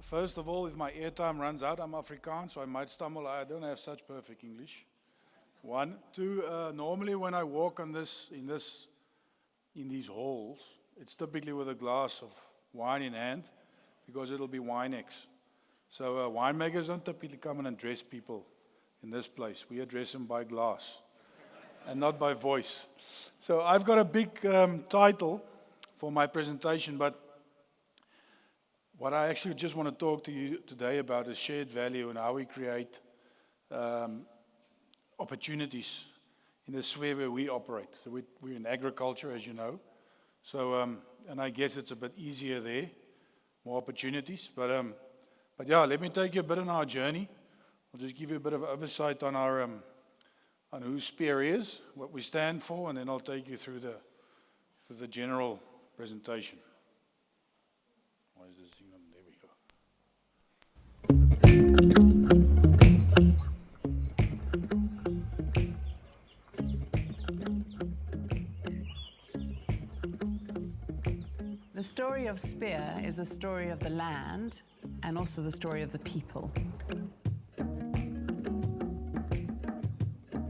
First of all, if my airtime runs out, I'm Afrikaans, so I might stumble. I don't have such perfect English. One, two. Normally, when I walk in these halls, it's typically with a glass of wine in hand, because it'll be Winex. So winemakers don't typically come and address people in this place. We address them by glass and not by voice. So I've got a big title for my presentation, but what I actually just want to talk to you today about is shared value and how we create opportunities in the sphere where we operate. So we're in agriculture, as you know. So, and I guess it's a bit easier there, more opportunities. But yeah, let me take you a bit on our journey. I'll just give you a bit of oversight on our on who SPEAR is, what we stand for, and then I'll take you through the general presentation. Why is this thing on? There we go. The story of SPEAR is a story of the land and also the story of the people.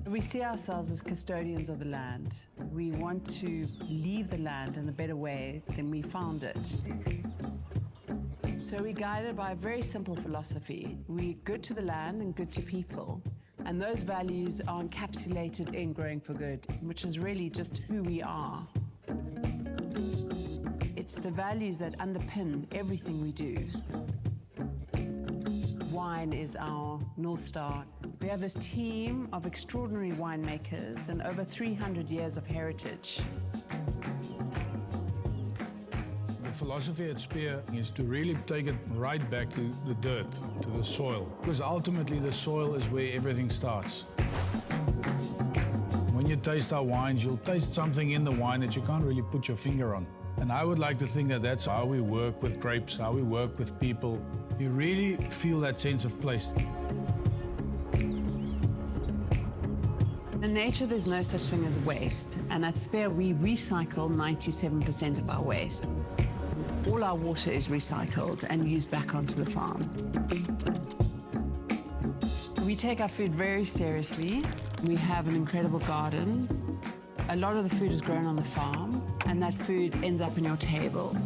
We see ourselves as custodians of the land. We want to leave the land in a better way than we found it. So we're guided by a very simple philosophy. We're good to the land and good to people. And those values are encapsulated in Growing for Good, which is really just who we are. It's the values that underpin everything we do. Wine is our North Star. We have this team of extraordinary winemakers and over 300 years of heritage. The philosophy at SPEAR is to really take it right back to the dirt, to the soil. Because ultimately the soil is where everything starts. When you taste our wines, you'll taste something in the wine that you can't really put your finger on. And I would like to think that that's how we work with grapes, how we work with people. You really feel that sense of place. In nature, there's no such thing as waste. And at SPEAR, we recycle 97% of our waste. All our water is recycled and used back onto the farm. We take our food very seriously. We have an incredible garden. A lot of the food is grown on the farm, and that food ends up on your table.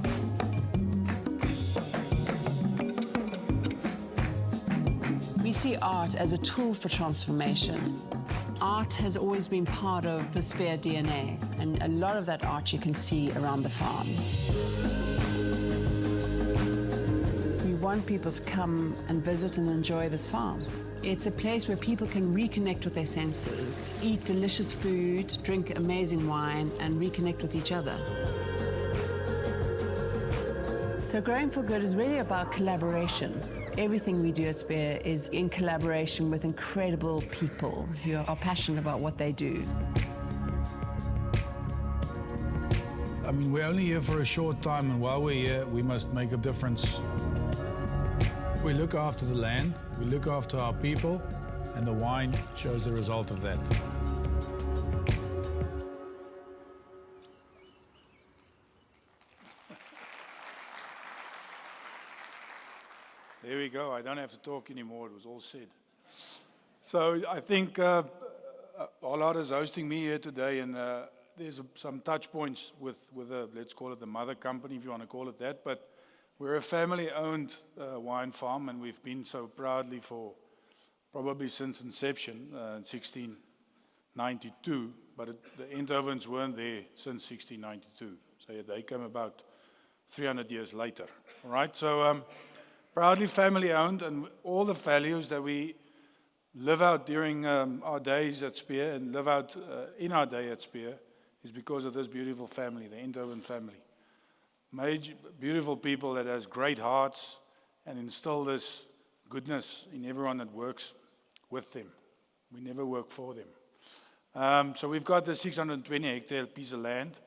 We see art as a tool for transformation. Art has always been part of the SPEAR DNA, and a lot of that art you can see around the farm. We want people to come and visit and enjoy this farm. It's a place where people can reconnect with their senses, eat delicious food, drink amazing wine, and reconnect with each other. So Growing for Good is really about collaboration. Everything we do at SPEAR is in collaboration with incredible people who are passionate about what they do. I mean, we're only here for a short time, and while we're here, we must make a difference. We look after the land, we look after our people, and the wine shows the result of that. There we go. I don't have to talk anymore. It was all said. So I think Allard is hosting me here today, and there's some touch points with let's call it the mother company, if you want to call it that. But we're a family-owned wine farm, and we've been so proudly for probably since inception in 1692. But the Eindhovens weren't there since 1692. So they came about 300 years later. All right. So proudly family-owned, and all the values that we live out during our days at SPEAR and live out in our day at SPEAR is because of this beautiful family, the Eindhoven family. Beautiful people that has great hearts and instill this goodness in everyone that works with them. We never work for them. So we've got the 620 hectare piece of land,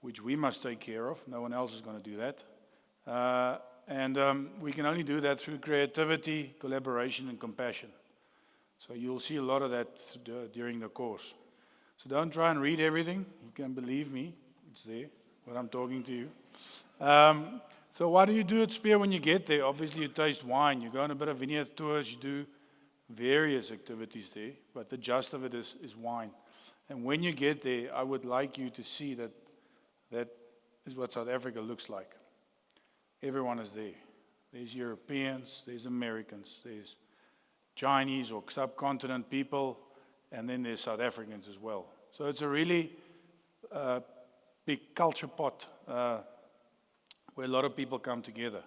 which we must take care of. No one else is going to do that. And we can only do that through creativity, collaboration, and compassion. So you'll see a lot of that during the course. So don't try and read everything. You can believe me. It's there, what I'm talking to you. So what do you do at Spear when you get there? Obviously, you taste wine. You go on a bit of vineyard tours. You do various activities there. But the gist of it is wine. And when you get there, I would like you to see that that is what South Africa looks like. Everyone is there. There's Europeans, there's Americans, there's Chinese or subcontinent people, and then there's South Africans as well. So it's a really big culture pot where a lot of people come together.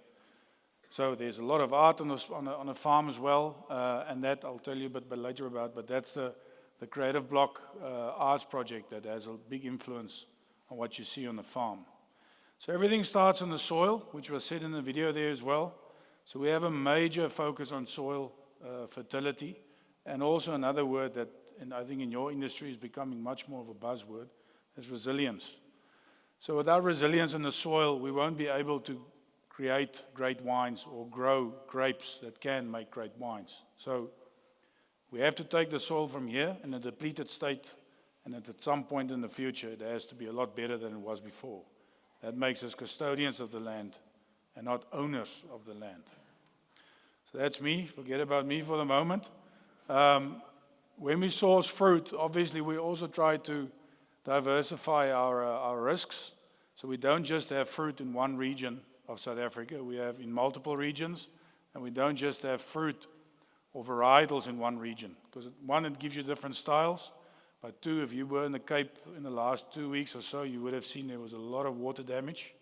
So there's a lot of art on a farm as well, and that I'll tell you a bit later about, but that's the Creative Block arts project that has a big influence on what you see on the farm. So everything starts on the soil, which was said in the video there as well. So we have a major focus on soil fertility, and also another word that, and I think in your industry is becoming much more of a buzzword, is resilience. So without resilience in the soil, we won't be able to create great wines or grow grapes that can make great wines. So we have to take the soil from here in a depleted state, and at some point in the future, it has to be a lot better than it was before. That makes us custodians of the land and not owners of the land. So that's me. Forget about me for the moment. When we source fruit, obviously we also try to diversify our risks. So we don't just have fruit in one region of South Africa. We have in multiple regions, and we don't just have fruit or varietals in one region. Because one, it gives you different styles. But two, if you were in the Cape in the last 2 weeks or so, you would have seen there was a lot of water damage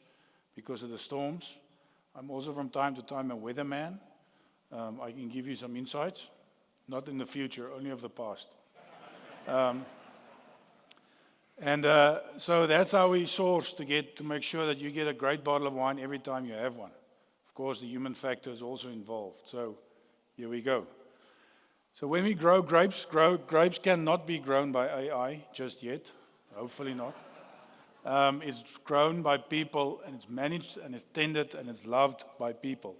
because of the storms. I'm also from time to time a weatherman. I can give you some insights, not in the future, only of the past. So that's how we source to make sure that you get a great bottle of wine every time you have one. Of course, the human factor is also involved. So here we go. So when we grow grapes cannot be grown by AI just yet, hopefully not. It's grown by people, and it's managed, and it's tended, and it's loved by people.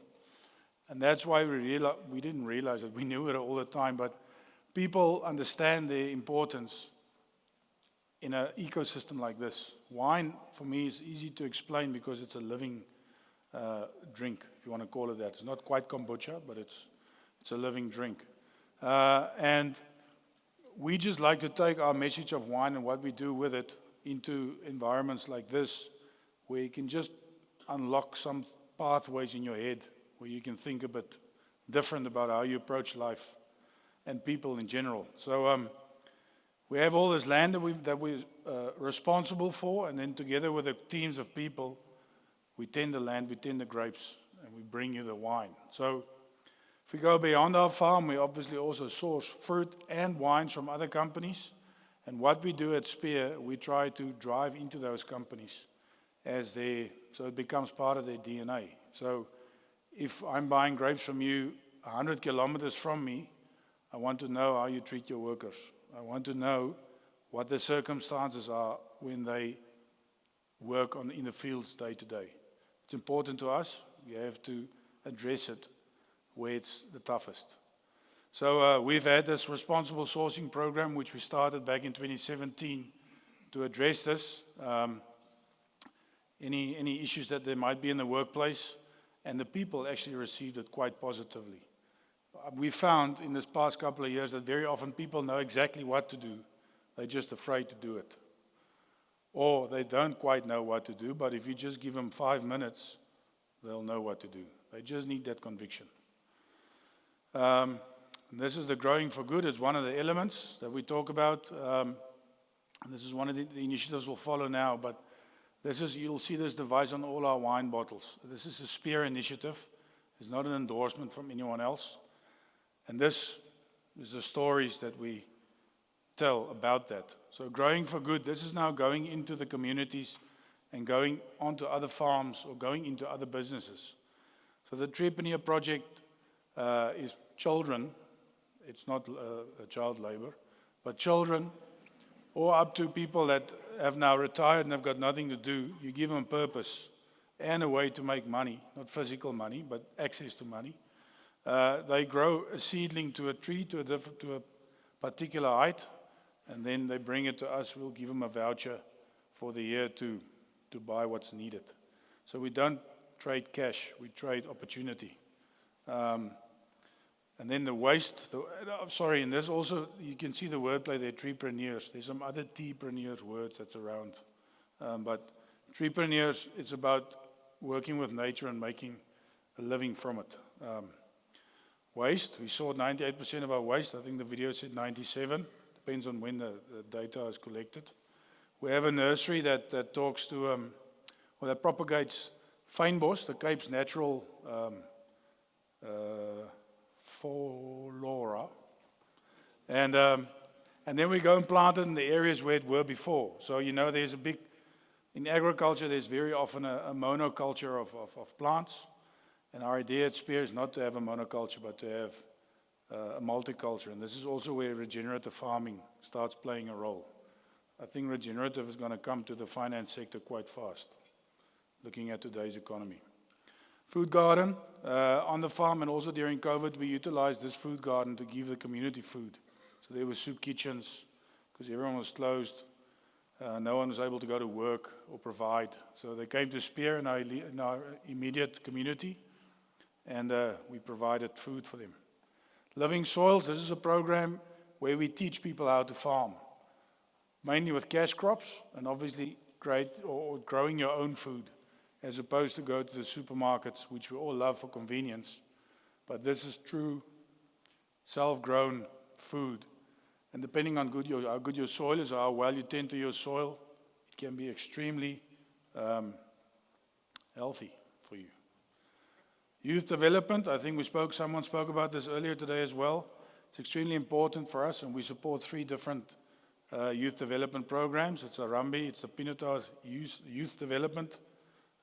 And that's why we didn't realize it. We knew it all the time, but people understand the importance in an ecosystem like this. Wine, for me, is easy to explain because it's a living drink, if you want to call it that. It's not quite kombucha, but it's a living drink. And we just like to take our message of wine and what we do with it into environments like this, where you can just unlock some pathways in your head, where you can think a bit different about how you approach life and people in general. So we have all this land that we're responsible for, and then together with the teams of people, we tend the land, we tend the grapes, and we bring you the wine. So if we go beyond our farm, we obviously also source fruit and wines from other companies. And what we do at Spear, we try to drive into those companies so it becomes part of their DNA. So if I'm buying grapes from you 100 kilometers from me, I want to know how you treat your workers. I want to know what the circumstances are when they work in the fields day to day. It's important to us. We have to address it where it's the toughest. So we've had this responsible sourcing program, which we started back in 2017 to address this, any issues that there might be in the workplace, and the people actually received it quite positively. We found in this past couple of years that very often people know exactly what to do. They're just afraid to do it. Or they don't quite know what to do, but if you just give them 5 minutes, they'll know what to do. They just need that conviction. This is the growing for good. It's one of the elements that we talk about. This is one of the initiatives we'll follow now, but you'll see this device on all our wine bottles. This is a Spear initiative. It's not an endorsement from anyone else. And this is the stories that we tell about that. So growing for good, this is now going into the communities and going onto other farms or going into other businesses. So the Entrepreneur Project is children. It's not child labor, but children, or up to people that have now retired and have got nothing to do. You give them purpose and a way to make money, not physical money, but access to money. They grow a seedling to a tree to a particular height, and then they bring it to us. We'll give them a voucher for the year to buy what's needed. So we don't trade cash, we trade opportunity. And then the waste, sorry, and there's also, you can see the wordplay there, treepreneurs. There's some other T-preneurs words that's around. But treepreneurs, it's about working with nature and making a living from it. Waste, we saw 98% of our waste. I think the video said 97. Depends on when the data is collected. We have a nursery that talks to, or that propagates fynbos, the Cape's natural flora. And then we go and plant it in the areas where it were before. So, you know, there's a big, in agriculture, there's very often a monoculture of plants. And our idea at Spear is not to have a monoculture, but to have a multiculture. And this is also where regenerative farming starts playing a role. I think regenerative is going to come to the finance sector quite fast, looking at today's economy. Food garden on the farm, and also during COVID, we utilized this food garden to give the community food. So there were soup kitchens, because everyone was closed. No one was able to go to work or provide. So they came to Spear in our immediate community, and we provided food for them. Living Soils, this is a program where we teach people how to farm, mainly with cash crops, and obviously growing your own food, as opposed to go to the supermarkets, which we all love for convenience. But this is true self-grown food. And depending on how good your soil is, or how well you tend to your soil, it can be extremely healthy for you. Youth development, I think someone spoke about this earlier today as well. It's extremely important for us, and we support 3 different youth development programs. It's Arambi, it's the Pinotage Youth Development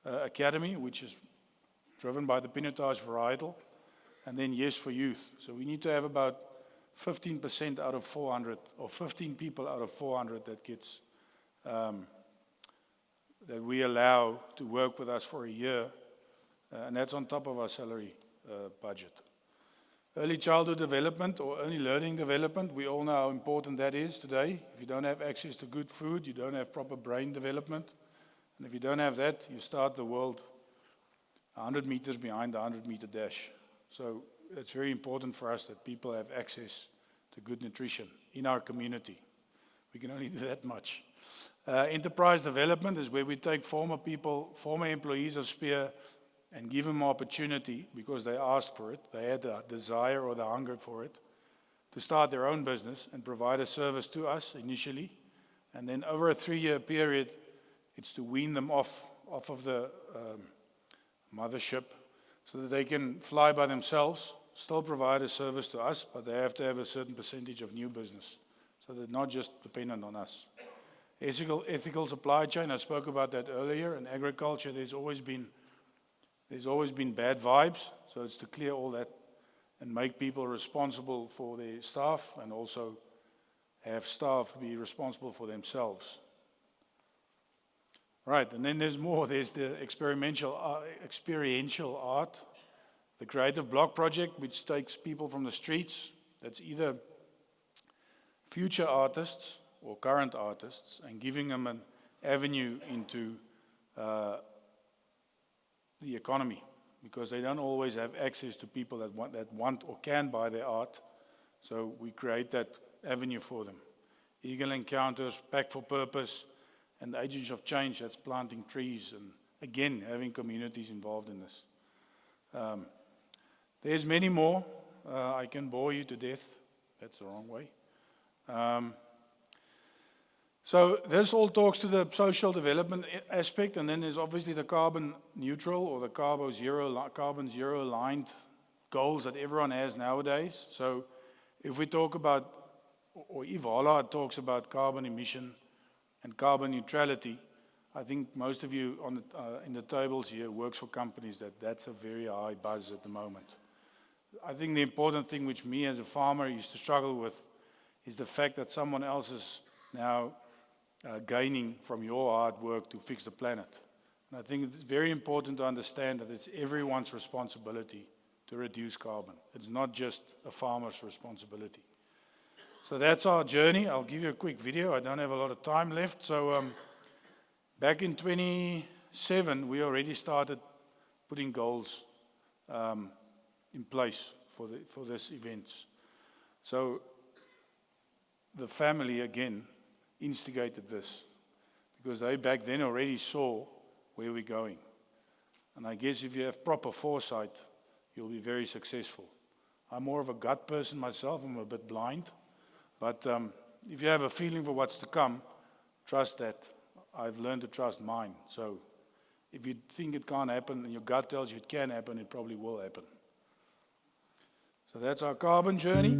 Academy, which is driven by the Pinotage varietal, and then Yes for Youth. So we need to have about 15% out of 400, or 15 people out of 400 that gets that we allow to work with us for a year, and that's on top of our salary budget. Early childhood development or early learning development, we all know how important that is today. If you don't have access to good food, you don't have proper brain development. And if you don't have that, you start the world 100 meters behind the 100-meter dash. So it's very important for us that people have access to good nutrition in our community. We can only do that much. Enterprise development is where we take former employees of Spear, and give them opportunity because they asked for it. They had the desire or the hunger for it to start their own business and provide a service to us initially. And then over a 3-year period, it's to wean them off of the mothership so that they can fly by themselves, still provide a service to us, but they have to have a certain percentage of new business. So they're not just dependent on us. Ethical supply chain, I spoke about that earlier. In agriculture, there's always been bad vibes, so it's to clear all that and make people responsible for their staff, and also have staff be responsible for themselves. Right, and then there's more. There's the experiential art, the Creative Block Project, which takes people from the streets, that's either future artists or current artists, and giving them an avenue into the economy, because they don't always have access to people that want or can buy their art. So we create that avenue for them. Eagle Encounters, Pack for Purpose, and the Agents of Change, that's planting trees, and again, having communities involved in this. There's many more. I can bore you to death. That's the wrong way. So this all talks to the social development aspect, and then there's obviously the carbon neutral or the carbon zero aligned goals that everyone has nowadays. So if we talk about, or Ivala talks about carbon emission and carbon neutrality, I think most of you in the tables here works for companies that's a very high buzz at the moment. I think the important thing which me as a farmer used to struggle with is the fact that someone else is now gaining from your hard work to fix the planet. And I think it's very important to understand that it's everyone's responsibility to reduce carbon. It's not just a farmer's responsibility. So that's our journey. I'll give you a quick video. I don't have a lot of time left. So back in 2007, we already started putting goals in place for this events. So the family again instigated this because they back then already saw where we're going. And I guess if you have proper foresight, you'll be very successful. I'm more of a gut person myself. I'm a bit blind. But if you have a feeling for what's to come, trust that. I've learned to trust mine. So if you think it can't happen and your gut tells you it can happen, it probably will happen. So that's our carbon journey.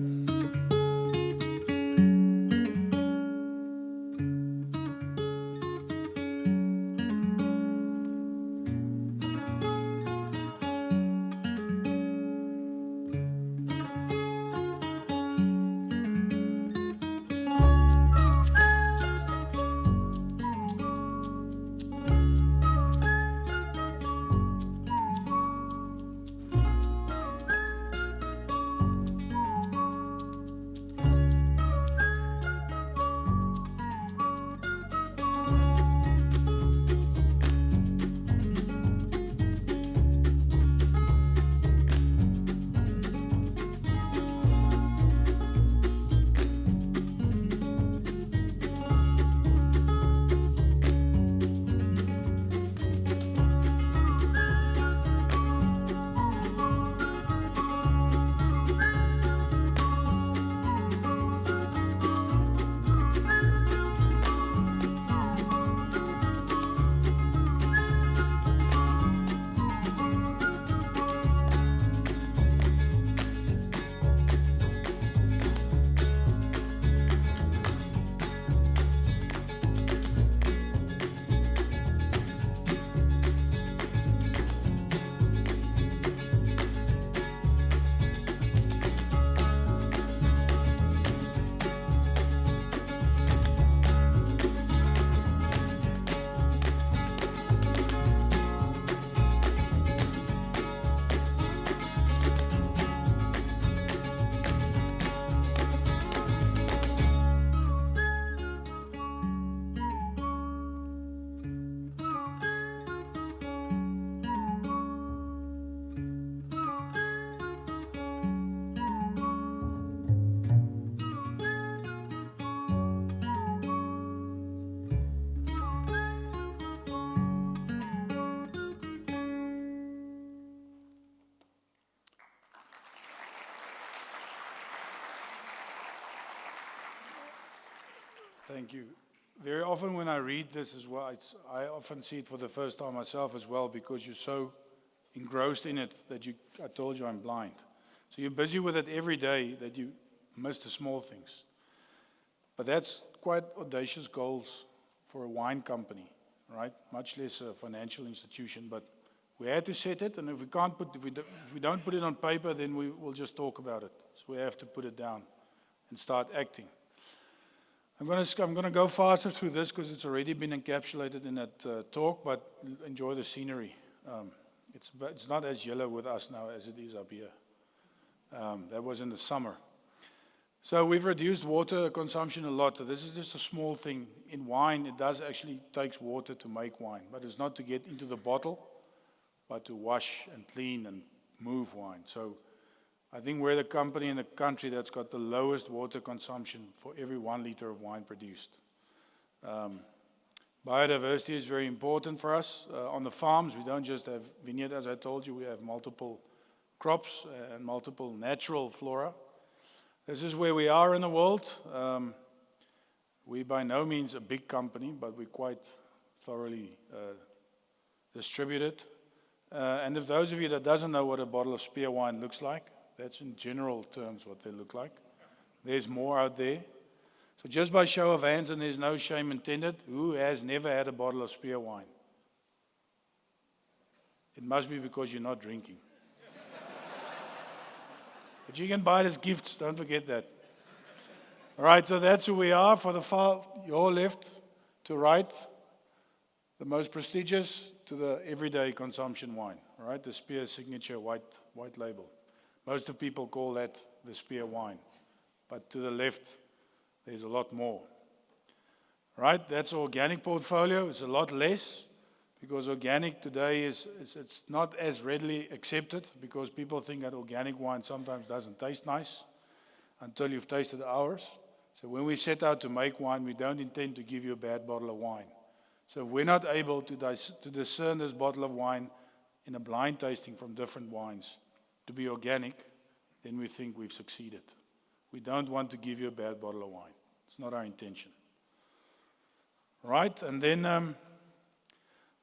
Thank you. Very often when I read this as well, I often see it for the first time myself as well because you're so engrossed in it that I told you I'm blind. So you're busy with it every day that you miss the small things. But that's quite audacious goals for a wine company, right? Much less a financial institution. But we had to set it, and if we don't put it on paper, then we will just talk about it. So we have to put it down and start acting. I'm going to go faster through this because it's already been encapsulated in that talk, but enjoy the scenery. It's not as yellow with us now as it is up here. That was in the summer. So we've reduced water consumption a lot. This is just a small thing. In wine, it does actually takes water to make wine, but it's not to get into the bottle, but to wash and clean and move wine. So I think we're the company in the country that's got the lowest water consumption for every 1 liter of wine produced. Biodiversity is very important for us. On the farms, we don't just have vineyard, as I told you, we have multiple crops and multiple natural flora. This is where we are in the world. We're by no means a big company, but we're quite thoroughly distributed. And if those of you that doesn't know what a bottle of spear wine looks like, that's in general terms what they look like. There's more out there. So just by show of hands, and there's no shame intended, who has never had a bottle of spear wine? It must be because you're not drinking. But you can buy it as gifts, don't forget that. All right, so that's who we are. For the far, your left to right, the most prestigious to the everyday consumption wine. All right, the Spear Signature white label. Most of people call that the Spear wine. But to the left, there's a lot more. Right, that's organic portfolio. It's a lot less. Because organic today it's not as readily accepted because people think that organic wine sometimes doesn't taste nice until you've tasted ours. So when we set out to make wine, we don't intend to give you a bad bottle of wine. So if we're not able to discern this bottle of wine in a blind tasting from different wines to be organic, then we think we've succeeded. We don't want to give you a bad bottle of wine. It's not our intention. Right? And then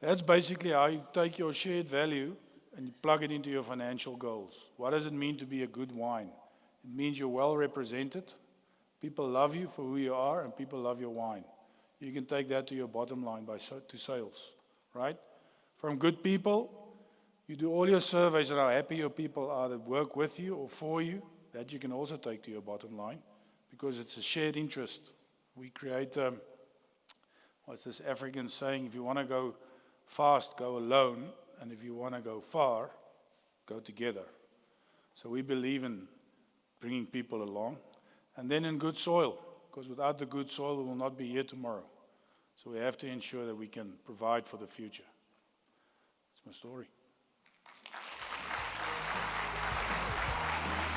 that's basically how you take your shared value and you plug it into your financial goals. What does it mean to be a good wine? It means you're well represented. People love you for who you are, and people love your wine. You can take that to your bottom line to sales, right? From good people, you do all your surveys on how happy your people are that work with you or for you. That you can also take to your bottom line because it's a shared interest. We create, what's this African saying? If you want to go fast, go alone, and if you want to go far, go together. So we believe in bringing people along. And then in good soil, because without the good soil, we will not be here tomorrow. So we have to ensure that we can provide for the future. That's my story.